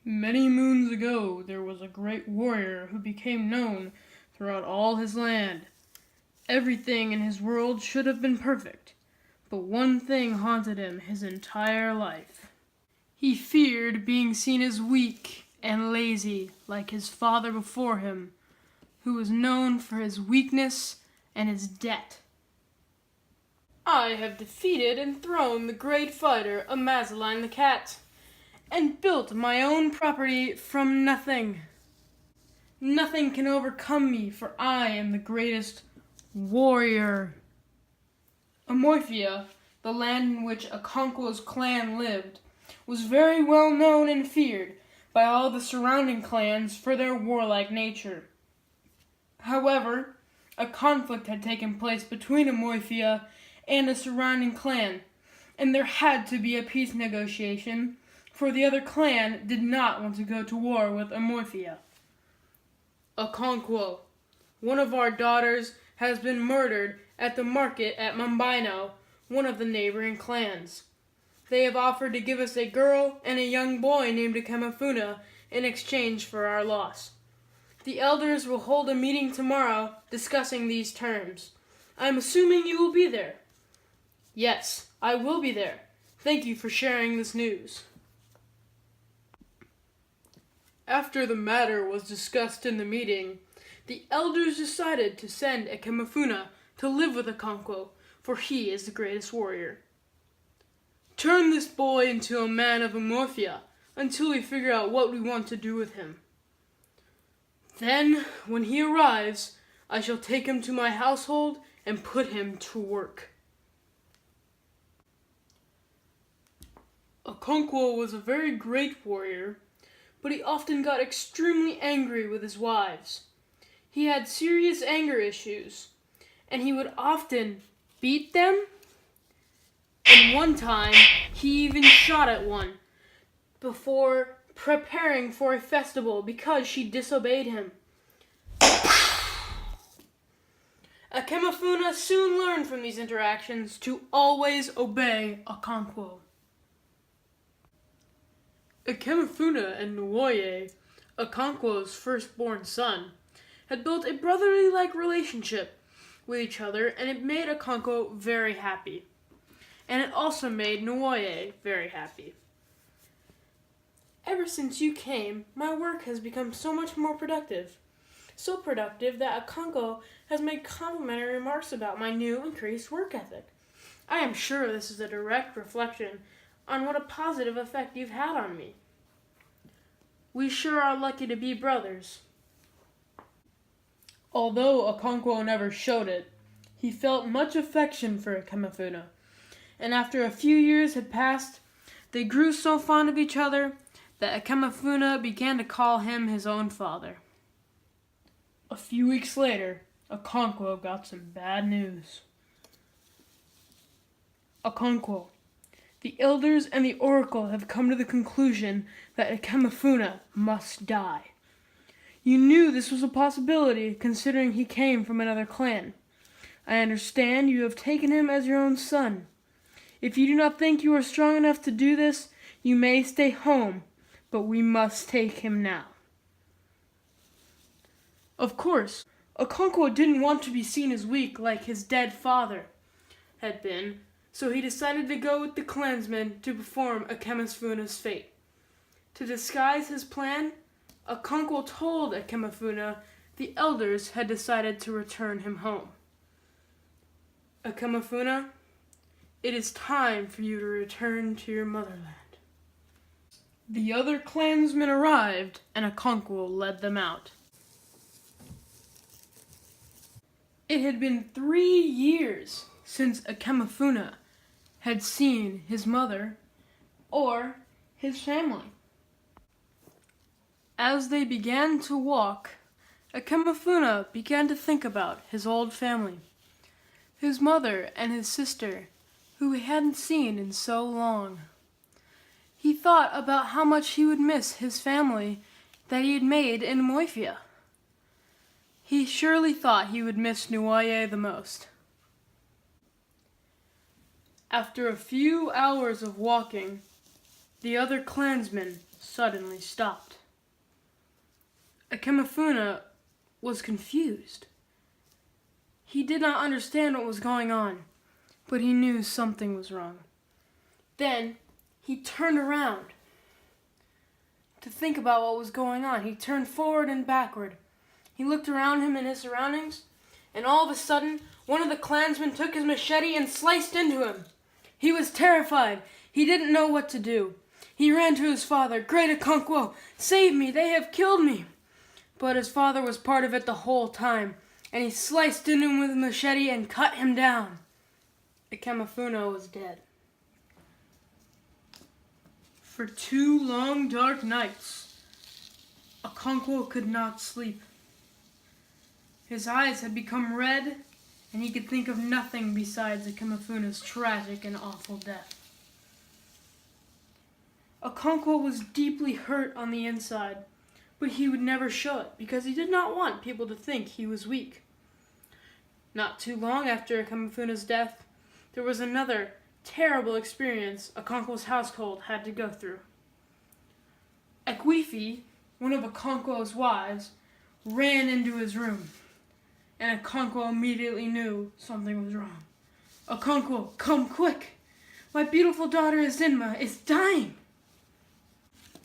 Many moons ago there was a great warrior who became known throughout all his land. Everything in his world should have been perfect, but one thing haunted him his entire life. He feared being seen as weak and lazy like his father before him, who was known for his weakness and his debt. I have defeated and thrown the great fighter Amazaline the cat, and built my own property from nothing. Nothing can overcome me, for I am the greatest warrior. Amoifia, the land in which Okonkwo's clan lived, was very well known and feared by all the surrounding clans for their warlike nature. However, a conflict had taken place between Amoifia and a surrounding clan, and there had to be a peace negotiation, for the other clan did not want to go to war with Amoifia. Okonkwo, one of our daughters, has been murdered at the market at Mambaino, one of the neighboring clans. They have offered to give us a girl and a young boy named Akemafuna in exchange for our loss. The elders will hold a meeting tomorrow discussing these terms. I am assuming you will be there. Yes, I will be there. Thank you for sharing this news. After the matter was discussed in the meeting, the elders decided to send Akemafuna to live with Okonkwo, for he is the greatest warrior. Turn this boy into a man of Amoifia until we figure out what we want to do with him. Then, when he arrives, I shall take him to my household and put him to work. Okonkwo was a very great warrior, but he often got extremely angry with his wives. He had serious anger issues, and he would often beat them. And one time, he even shot at one before preparing for a festival because she disobeyed him. Akemafuna soon learned from these interactions to always obey Okonkwo. Akemafuna and Nwoye, Okonkwo's firstborn son, had built a brotherly-like relationship with each other, and it made Okonkwo very happy. And it also made Nwoye very happy. Ever since you came, my work has become so much more productive. So productive that Okonkwo has made complimentary remarks about my new increased work ethic. I am sure this is a direct reflection on what a positive effect you've had on me. We sure are lucky to be brothers. Although Okonkwo never showed it, he felt much affection for Akemafuna, and after a few years had passed, they grew so fond of each other that Akemafuna began to call him his own father. A few weeks later, Okonkwo got some bad news. Okonkwo, the elders and the oracle have come to the conclusion that Akemafuna must die. You knew this was a possibility, considering he came from another clan. I understand you have taken him as your own son. If you do not think you are strong enough to do this, you may stay home, but we must take him now. Of course, Okonkwo didn't want to be seen as weak like his dead father had been, so he decided to go with the clansmen to perform Akemafuna's fate. To disguise his plan, Okonkwo told Akemafuna the elders had decided to return him home. Akemafuna, it is time for you to return to your motherland. The other clansmen arrived, and Okonkwo led them out. It had been 3 years since Akemafuna had seen his mother or his family. As they began to walk, Akemafuna began to think about his old family, his mother and his sister, who he hadn't seen in so long. He thought about how much he would miss his family that he had made in Amoifia. He surely thought he would miss Nwoye the most. After a few hours of walking, the other clansmen suddenly stopped. Ekemefuna was confused. He did not understand what was going on, but he knew something was wrong. Then he turned around to think about what was going on. He turned forward and backward. He looked around him in his surroundings, and all of a sudden, one of the clansmen took his machete and sliced into him. He was terrified. He didn't know what to do. He ran to his father. "Great Okonkwo, save me! They have killed me!" But his father was part of it the whole time, and he sliced into him with a machete and cut him down. Ekemefuna was dead. For 2 long dark nights, Okonkwo could not sleep. His eyes had become red, and he could think of nothing besides Ekemefuna's tragic and awful death. Okonkwo was deeply hurt on the inside, but he would never show it because he did not want people to think he was weak. Not too long after Ekemefuna's death, there was another terrible experience Okonkwo's household had to go through. Ekwefi, one of Okonkwo's wives, ran into his room, and Okonkwo immediately knew something was wrong. "Okonkwo, come quick! My beautiful daughter Ezinma is dying!"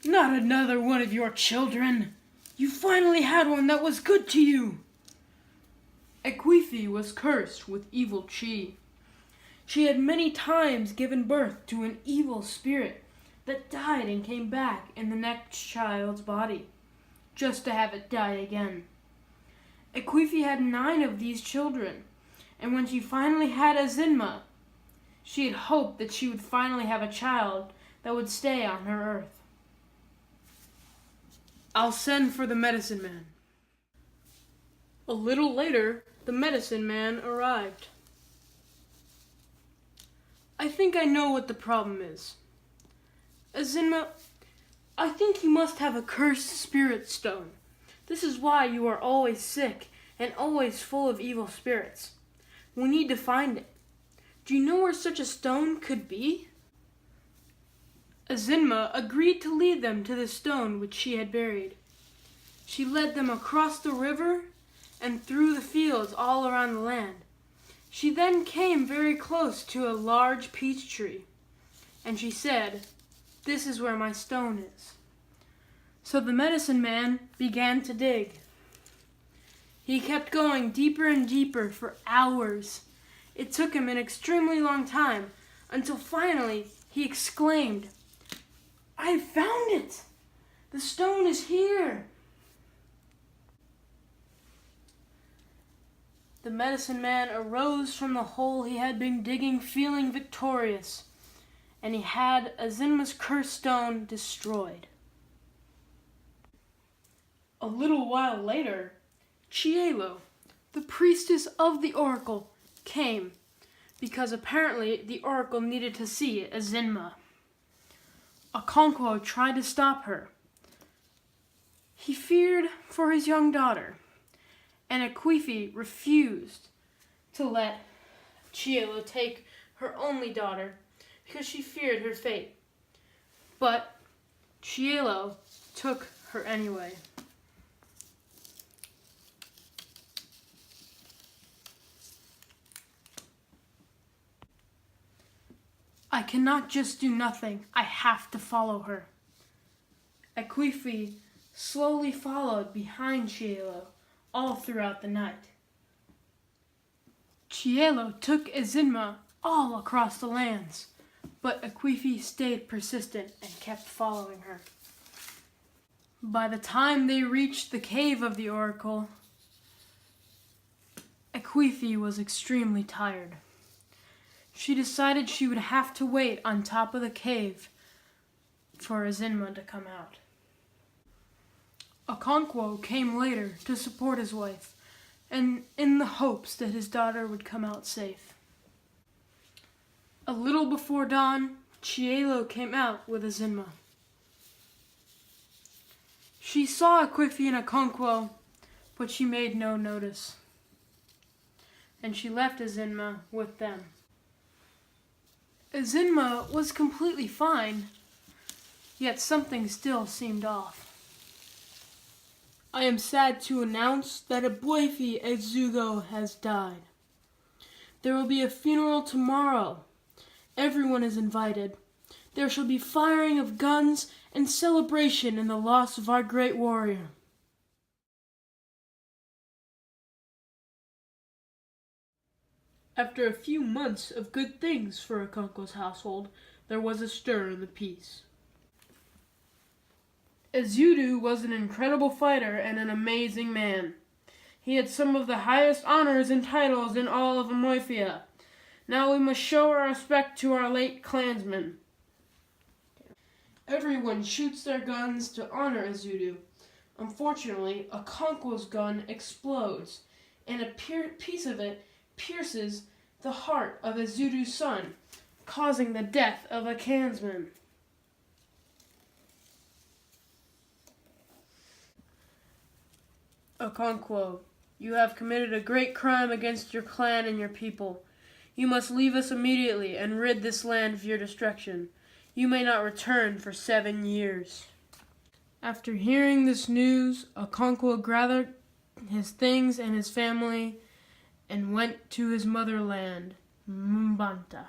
"Not another one of your children! You finally had one that was good to you!" Ekwefi was cursed with evil chi. She had many times given birth to an evil spirit that died and came back in the next child's body, just to have it die again. Ekwefi had 9 of these children, and when she finally had Ezinma, she had hoped that she would finally have a child that would stay on her earth. "I'll send for the medicine man." A little later, the medicine man arrived. "I think I know what the problem is. Ezinma, I think you must have a cursed spirit stone. This is why you are always sick and always full of evil spirits. We need to find it. Do you know where such a stone could be?" Ezinma agreed to lead them to the stone which she had buried. She led them across the river and through the fields all around the land. She then came very close to a large peach tree, and she said, "This is where my stone is." So the medicine man began to dig. He kept going deeper and deeper for hours. It took him an extremely long time until finally he exclaimed, "I found it! The stone is here!" The medicine man arose from the hole he had been digging feeling victorious, and he had Ezinma's cursed stone destroyed. A little while later, Chielo, the priestess of the oracle, came, because apparently the oracle needed to see Ezinma. Okonkwo tried to stop her. He feared for his young daughter, and Ekwefi refused to let Chielo take her only daughter because she feared her fate. But Chielo took her anyway. "I cannot just do nothing. I have to follow her." Ekwefi slowly followed behind Chielo all throughout the night. Chielo took Ezinma all across the lands, but Ekwefi stayed persistent and kept following her. By the time they reached the cave of the oracle, Ekwefi was extremely tired. She decided she would have to wait on top of the cave for Ezinma to come out. Okonkwo came later to support his wife, and in the hopes that his daughter would come out safe. A little before dawn, Chielo came out with Ezinma. She saw Ekwefi and Okonkwo, but she made no notice, and she left Ezinma with them. Ezinma was completely fine, Yet something still seemed off. I am sad to announce that Eboifi Ezugo has died. There will be a funeral tomorrow. Everyone is invited. There shall be firing of guns and celebration in the loss of our great warrior. After a few months of good things for Okonkwo's household, there was a stir in the peace. Ezudu was an incredible fighter and an amazing man. He had some of the highest honors and titles in all of Amoifia. Now we must show our respect to our late clansman. Everyone shoots their guns to honor Ezudu. Unfortunately, Okonkwo's gun explodes, and a piece of it pierces the heart of Ezudu's son, causing the death of a clansman. Okonkwo, you have committed a great crime against your clan and your people. You must leave us immediately and rid this land of your destruction. You may not return for 7 years. After hearing this news, Okonkwo gathered his things and his family and went to his motherland, Mbanta.